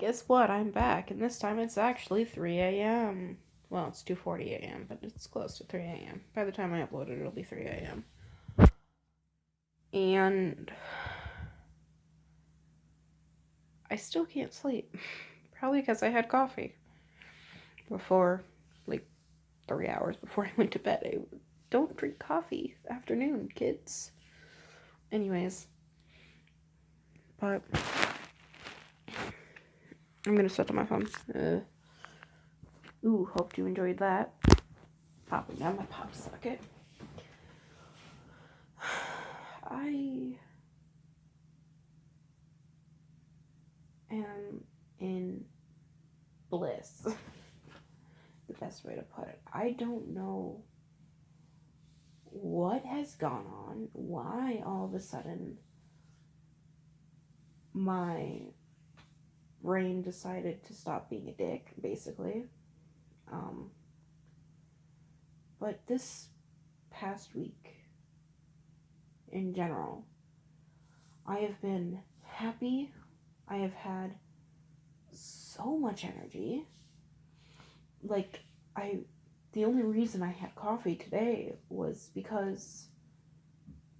Guess what? I'm back, and this time it's actually 3 a.m. Well, it's 2:40 a.m., but it's close to 3 a.m. By the time I upload it, it'll be 3 a.m. And I still can't sleep. Probably because I had coffee before, like 3 hours before I went to bed. Don't drink coffee afternoon, kids. Anyways, but I'm gonna set up my phone. Hope you enjoyed that. Popping down my pop socket. I am in bliss. The best way to put it. I don't know what has gone on, why all of a sudden my brain decided to stop being a dick, basically. But this past week, in general, I have been happy. I have had so much energy. The only reason I had coffee today was because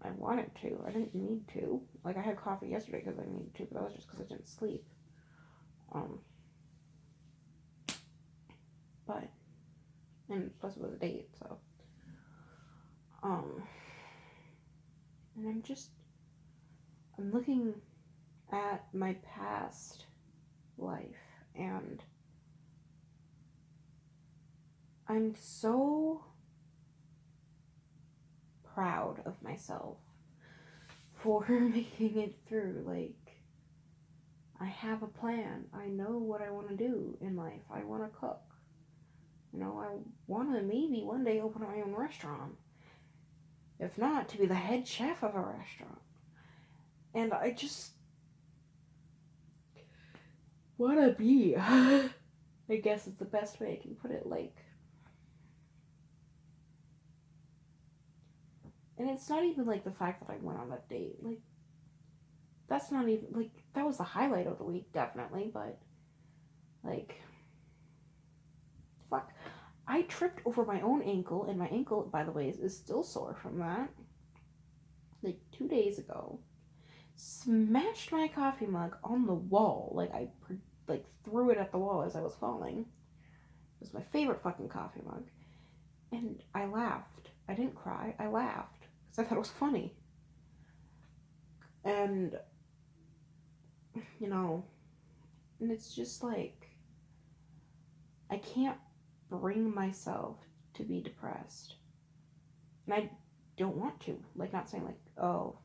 I wanted to. I didn't need to. I had coffee yesterday because I needed to, but that was just because I didn't sleep. And plus it was a date, so. And I'm looking at my past life, and I'm so proud of myself for making it through. I have a plan. I know what I want to do in life. I want to cook. I want to maybe one day open my own restaurant. If not, to be the head chef of a restaurant. And I just want to be. I guess it's the best way I can put it. And it's not even the fact that I went on that date. That's not even, that was the highlight of the week, definitely, but, fuck. I tripped over my own ankle, and my ankle, by the way, is still sore from that. 2 days ago. Smashed my coffee mug on the wall. I threw it at the wall as I was falling. It was my favorite fucking coffee mug. And I laughed. I didn't cry. I laughed. Because I thought it was funny. And, and it's just I can't bring myself to be depressed. And I don't want to. Not saying oh,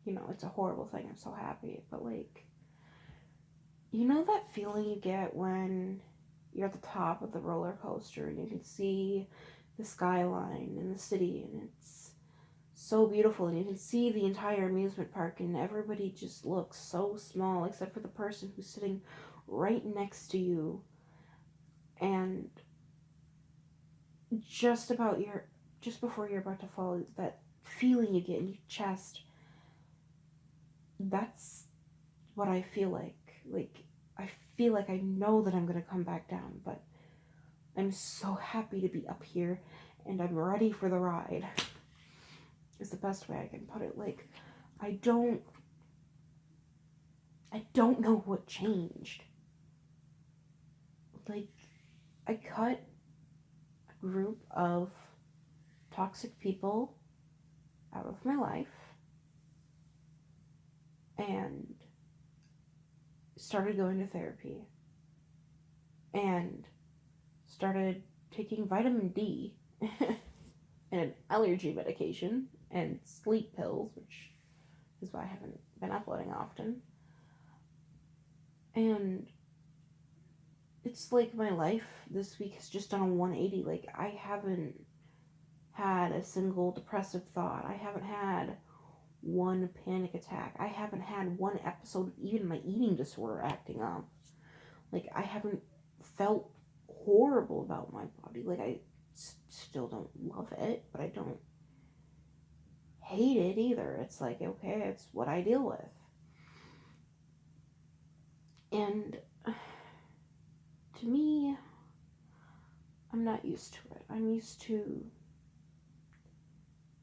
it's a horrible thing, I'm so happy. But that feeling you get when you're at the top of the roller coaster and you can see the skyline and the city, and it's so beautiful, and you can see the entire amusement park, and everybody just looks so small except for the person who's sitting right next to you, and just before you're about to fall, that feeling you get in your chest, that's what I feel like. I feel like I know that I'm gonna come back down, but I'm so happy to be up here, and I'm ready for the ride. Is the best way I can put it. I don't know what changed. I cut a group of toxic people out of my life and started going to therapy and started taking vitamin D and allergy medication and sleep pills, which is why I haven't been uploading often. And it's my life this week has just done a 180. I haven't had a single depressive thought. I haven't had one panic attack. I haven't had one episode of even my eating disorder acting up. I haven't felt horrible about my body. I still don't love it, but I don't hate it either. It's okay, it's what I deal with. And to me, I'm not used to it. I'm used to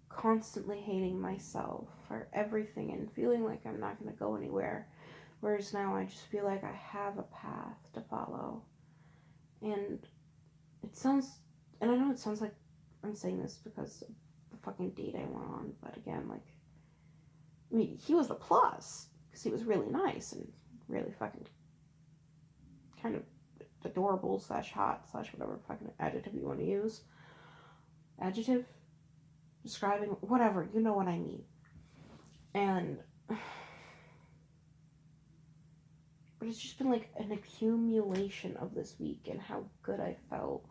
constantly hating myself for everything and feeling like I'm not going to go anywhere. Whereas now I just feel like I have a path to follow. And it sounds, and I know it sounds like I'm saying this because of the fucking date I went on, but again, like, I mean, he was the plus, because he was really nice and really fucking kind of adorable slash hot slash whatever fucking adjective you want to use. Adjective? Describing, whatever, you know what I mean. And, but it's just been like an accumulation of this week and how good I felt.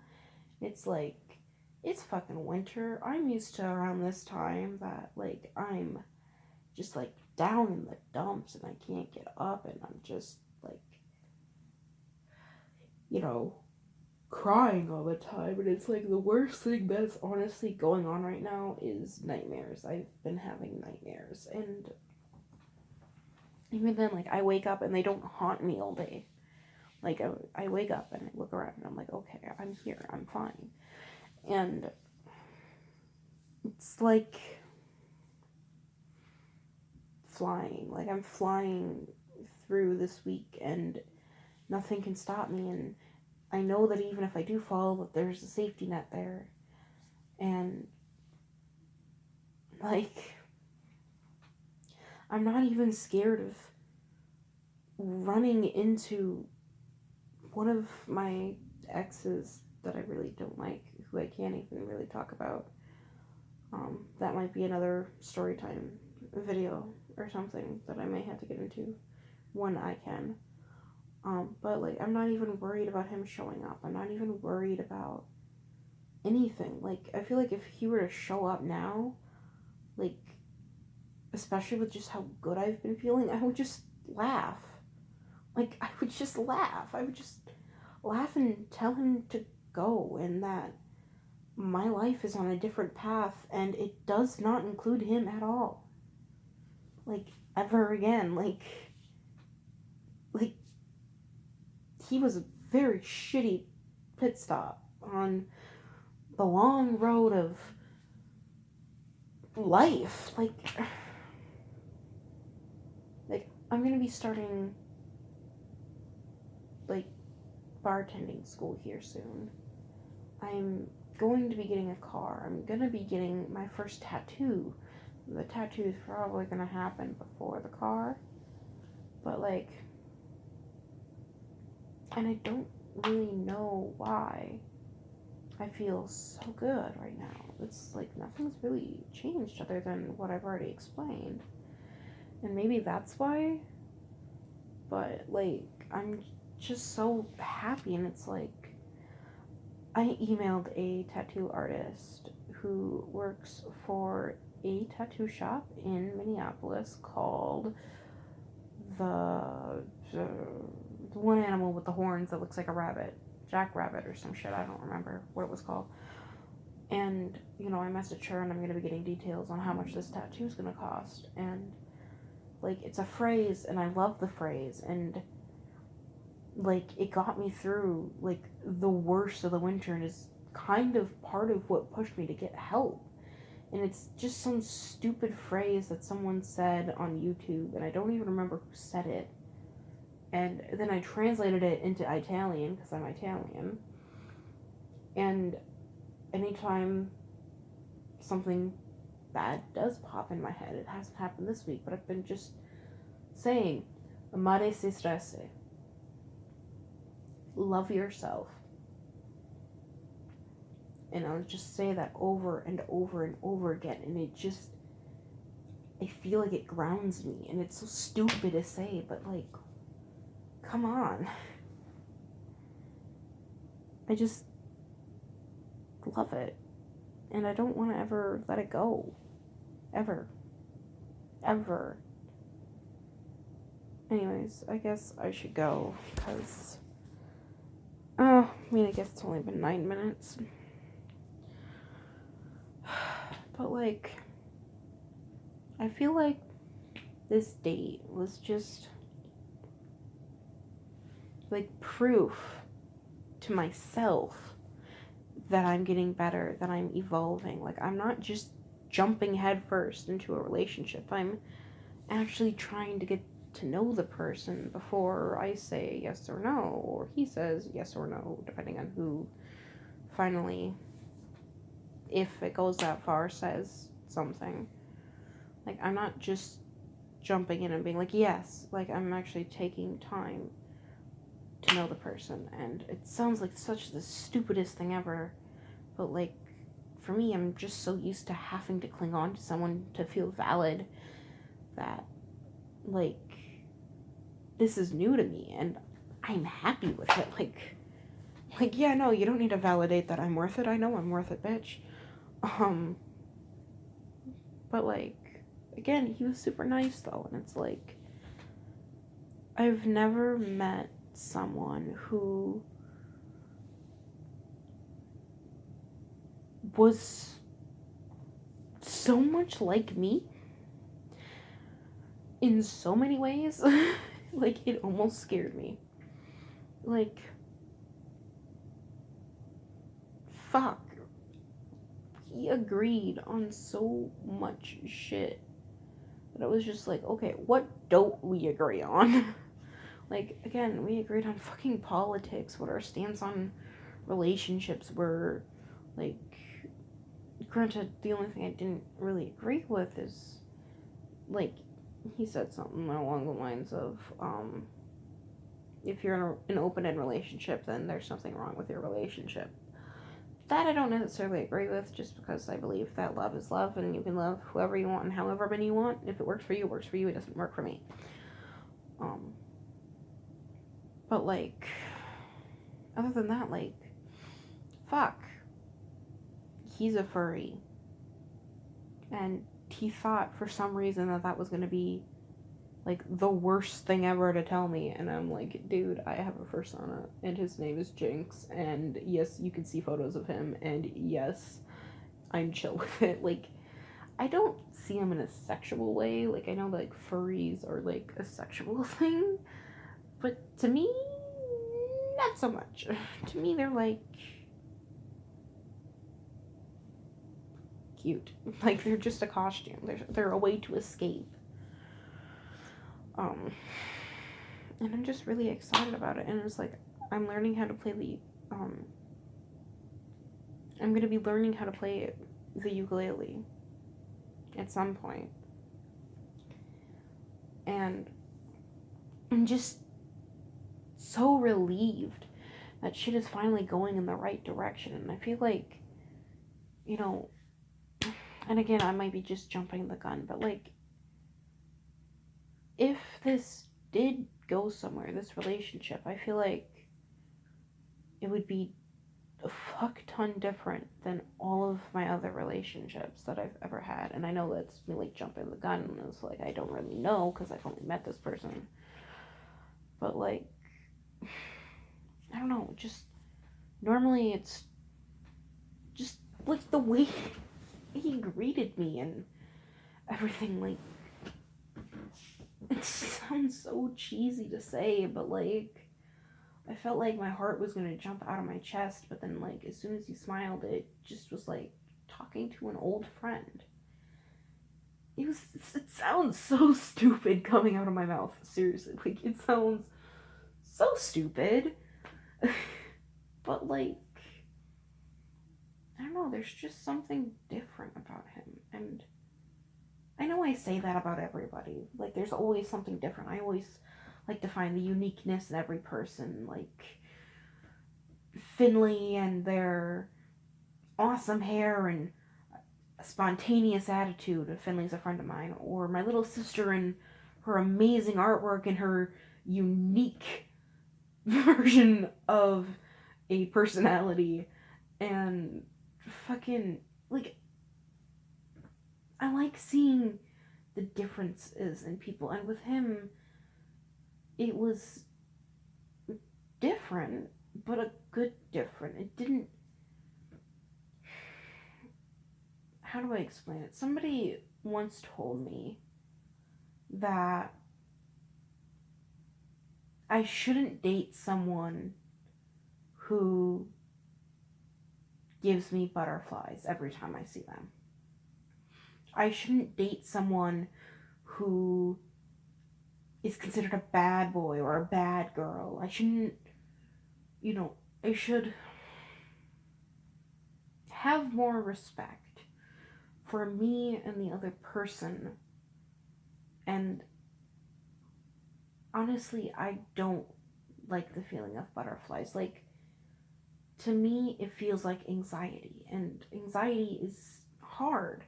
It's like, it's fucking winter. I'm used to around this time that, like, I'm just, like, down in the dumps and I can't get up and I'm just, like, you know, crying all the time. And it's, like, the worst thing that's honestly going on right now is nightmares. I've been having nightmares. And even then, like, I wake up and they don't haunt me all day. Like, I wake up and I look around and I'm like, okay, I'm here. I'm fine. And it's like flying. Like, I'm flying through this week and nothing can stop me. And I know that even if I do fall, that there's a safety net there. And, like, I'm not even scared of running into one of my exes that I really don't like, who I can't even really talk about. That might be another story time video or something that I may have to get into when I can. But, like, I'm not even worried about him showing up. I'm not even worried about anything. Like, I feel like if he were to show up now, like, especially with just how good I've been feeling, I would just laugh. Like, I would just laugh. I would just laugh and tell him to go and that my life is on a different path and it does not include him at all. Like, ever again. Like, he was a very shitty pit stop on the long road of life. Like, I'm gonna be starting, like, bartending school here soon. I'm going to be getting a car. I'm gonna be getting my first tattoo. The tattoo is probably gonna happen before the car. But, like, and I don't really know why I feel so good right now. It's like nothing's really changed other than what I've already explained. And maybe that's why. But, like, I'm just so happy. And it's like, I emailed a tattoo artist who works for a tattoo shop in Minneapolis called the one animal with the horns that looks like a rabbit, jackrabbit or some shit. I don't remember what it was called. And, you know, I messaged her and I'm going to be getting details on how much this tattoo is going to cost. And, like, it's a phrase and I love the phrase. And, like, it got me through, like, the worst of the winter and is kind of part of what pushed me to get help. And it's just some stupid phrase that someone said on YouTube, and I don't even remember who said it. And then I translated it into Italian, because I'm Italian. And anytime something bad does pop in my head, it hasn't happened this week, but I've been just saying, amare se stesse. Love yourself. And I'll just say that over and over and over again, and it just, I feel like it grounds me, and it's so stupid to say, but, like, come on. I just love it, and I don't want to ever let it go. Ever. Ever. Anyways, I guess I should go, because, I guess it's only been 9 minutes. But, like, I feel like this date was just like proof to myself that I'm getting better, that I'm evolving. Like, I'm not just jumping headfirst into a relationship. I'm actually trying to get to know the person before I say yes or no, or he says yes or no, depending on who finally, if it goes that far, says something. Like, I'm not just jumping in and being like, yes. Like, I'm actually taking time to know the person. And it sounds like such the stupidest thing ever, but like, for me, I'm just so used to having to cling on to someone to feel valid that, like, this is new to me and I'm happy with it. Like, yeah, no, you don't need to validate that I'm worth it. I know I'm worth it, bitch. But like, again, he was super nice though, and it's like, I've never met someone who was so much like me in so many ways. Like, it almost scared me. Like, fuck. He agreed on so much shit that it was just like, okay, what don't we agree on? Like, again, we agreed on fucking politics, what our stance on relationships were. Like, granted, the only thing I didn't really agree with is, like, he said something along the lines of, if you're in an open-end relationship, then there's something wrong with your relationship. That I don't necessarily agree with, just because I believe that love is love, and you can love whoever you want and however many you want. If it works for you, it works for you. It doesn't work for me. But like, other than that, like, fuck. He's a furry. And he thought for some reason that that was going to be, like, the worst thing ever to tell me. And I'm like, dude, I have a persona, and his name is Jinx. And yes, you can see photos of him. And yes, I'm chill with it. Like, I don't see him in a sexual way. Like, I know, like, furries are, like, a sexual thing. But to me, not so much. To me, they're, like, cute. Like, they're just a costume. They're a way to escape. And I'm just really excited about it. And it's like, I'm learning how to play I'm going to be learning how to play the ukulele at some point. And I'm just so relieved that shit is finally going in the right direction. And I feel like, you know, and again, I might be just jumping the gun, but like, if this did go somewhere, this relationship, I feel like it would be a fuck ton different than all of my other relationships that I've ever had. And I know that's me, like, jumping the gun, and it's like, I don't really know because I've only met this person. But like, I don't know, just normally it's just like the way he greeted me and everything. Like, it sounds so cheesy to say, but like, I felt like my heart was gonna jump out of my chest, but then, like, as soon as he smiled, it just was like talking to an old friend. It sounds so stupid coming out of my mouth. Seriously, like, it sounds so stupid. But like, I don't know, there's just something different about him. And I know I say that about everybody. Like, there's always something different. I always like to find the uniqueness in every person. Like, Finley and their awesome hair and spontaneous attitude. Finley's a friend of mine. Or my little sister and her amazing artwork and her unique version of a personality. And fucking, like, I like seeing the differences in people. And with him, it was different, but a good different. It didn't. How do I explain it? Somebody once told me that I shouldn't date someone who gives me butterflies every time I see them. I shouldn't date someone who is considered a bad boy or a bad girl. I shouldn't, I should have more respect for me and the other person. And honestly, I don't like the feeling of butterflies. Like, to me, it feels like anxiety, and anxiety is hard.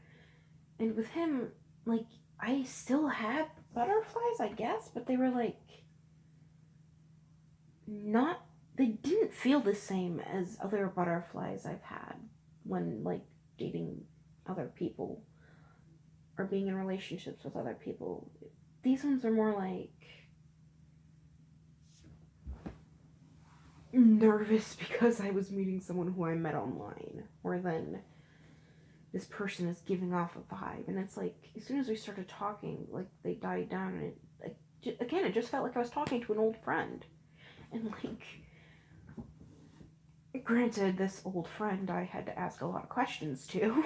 And with him, like, I still had butterflies, I guess, but they were like not, they didn't feel the same as other butterflies I've had when, like, dating other people or being in relationships with other people. These ones are more like nervous because I was meeting someone who I met online, or then this person is giving off a vibe, and it's like as soon as we started talking, like, they died down, and again, it just felt like I was talking to an old friend. And, like, granted, this old friend I had to ask a lot of questions to,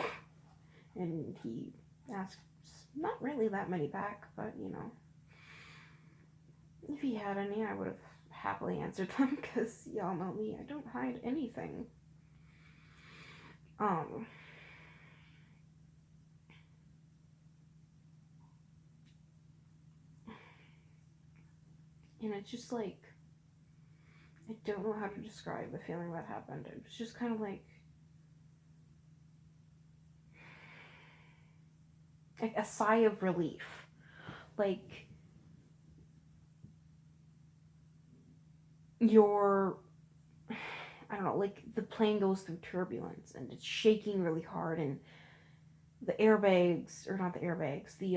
and he asked not really that many back, but if he had any, I would have happily answered them, because y'all know me, I don't hide anything. And it's just like, I don't know how to describe the feeling that happened. It was just kind of like a sigh of relief. Like, you're, I don't know, like, the plane goes through turbulence and it's shaking really hard, and the airbags, or not the airbags, the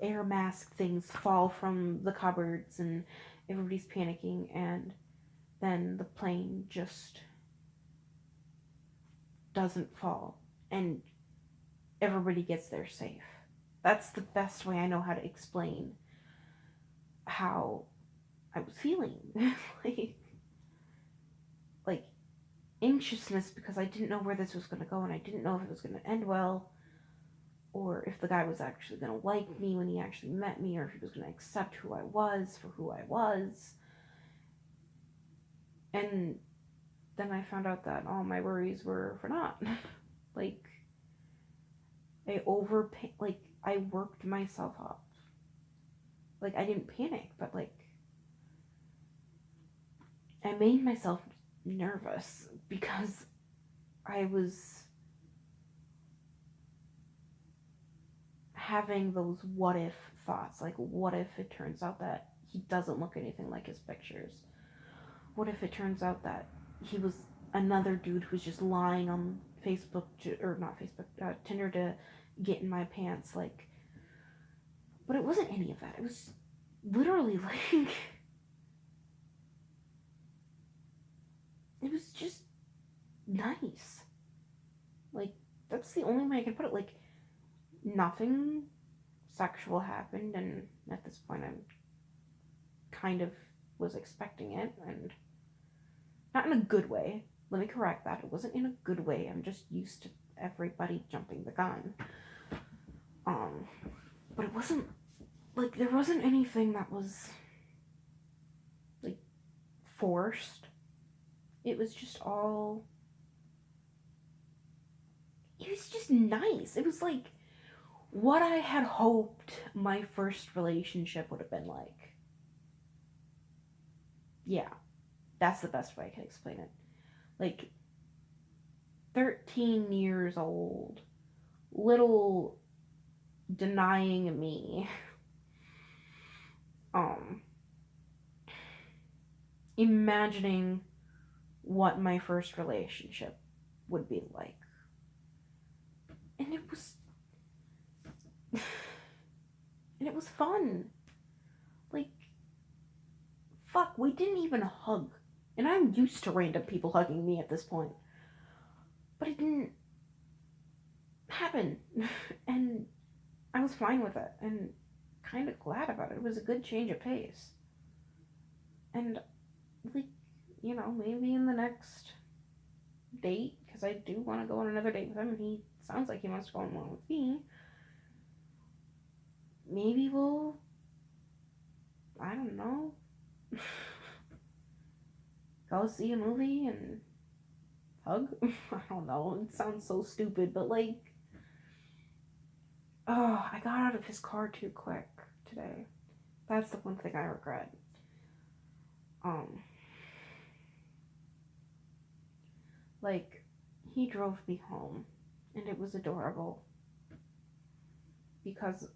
air mask things fall from the cupboards, and everybody's panicking, and then the plane just doesn't fall, and everybody gets there safe. That's the best way I know how to explain how I was feeling. like, like anxiousness, because I didn't know where this was going to go, and I didn't know if it was going to end well, or if the guy was actually going to like me when he actually met me, or if he was going to accept who I was for who I was. And then I found out that all my worries were for naught. Like, I worked myself up. Like, I didn't panic, but, like, I made myself nervous because I was having those what if thoughts. Like, what if it turns out that he doesn't look anything like his pictures? What if it turns out that he was another dude who's just lying on Facebook, or not Facebook, Tinder, to get in my pants? Like, but it wasn't any of that. It was literally like, it was just nice. Like, that's the only way I can put it. Like, nothing sexual happened, and at this point I kind of was expecting it, and not in a good way. Let me correct that. It wasn't in a good way. I'm just used to everybody jumping the gun. But it wasn't, like, there wasn't anything that was, like, forced. It was just all, it was just nice. It was like what I had hoped my first relationship would have been like. Yeah, that's the best way I can explain it. Like, 13 years old, little denying me, imagining what my first relationship would be like. And it was and it was fun. Like, fuck, we didn't even hug. And I'm used to random people hugging me at this point. But it didn't happen. And I was fine with it, and kind of glad about it. It was a good change of pace. And, like, you know, maybe in the next date, because I do want to go on another date with him, and he sounds like he wants to go on one with me. Maybe we'll, I don't know, go see a movie and hug. I don't know. It sounds so stupid, but like, oh, I got out of his car too quick today. That's the one thing I regret. Um, like, he drove me home, and it was adorable because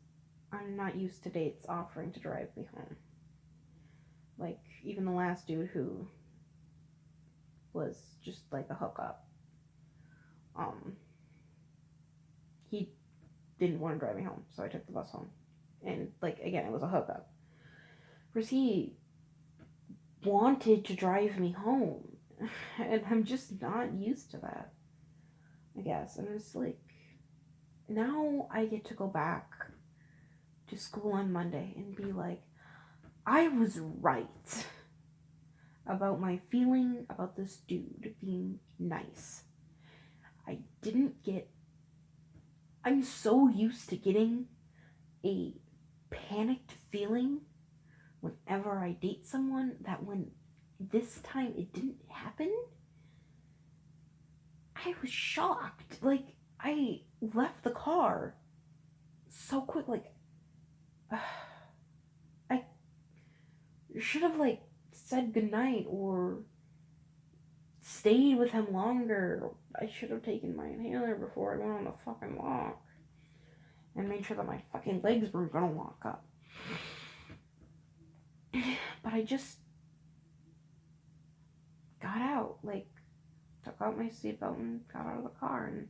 I'm not used to dates offering to drive me home. Like, even the last dude who was just like a hookup, um, he didn't want to drive me home, so I took the bus home. And, like, again, it was a hookup. Whereas he wanted to drive me home. And I'm just not used to that, I guess. And it's like, now I get to go back to school on Monday and be like, I was right about my feeling about this dude being nice. I didn't get. I'm so used to getting a panicked feeling whenever I date someone that when this time it didn't happen, I was shocked. Like, I left the car so quick. Like, I should have, like, said goodnight or stayed with him longer. I should have taken my inhaler before I went on the fucking walk and made sure that my fucking legs were gonna lock up. But I just got out, like, took out my seatbelt and got out of the car, and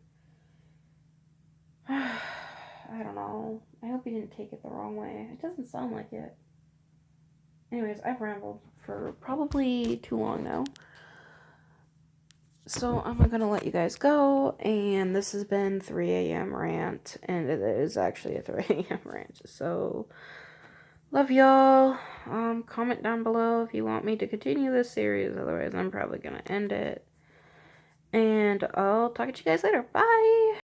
I don't know. I hope he didn't take it the wrong way. It doesn't sound like it. Anyways, I've rambled for probably too long now. So I'm gonna let you guys go, and this has been 3 a.m. rant, and it is actually a 3 a.m. rant. So love y'all. Comment down below if you want me to continue this series. Otherwise, I'm probably gonna end it. And I'll talk to you guys later. Bye.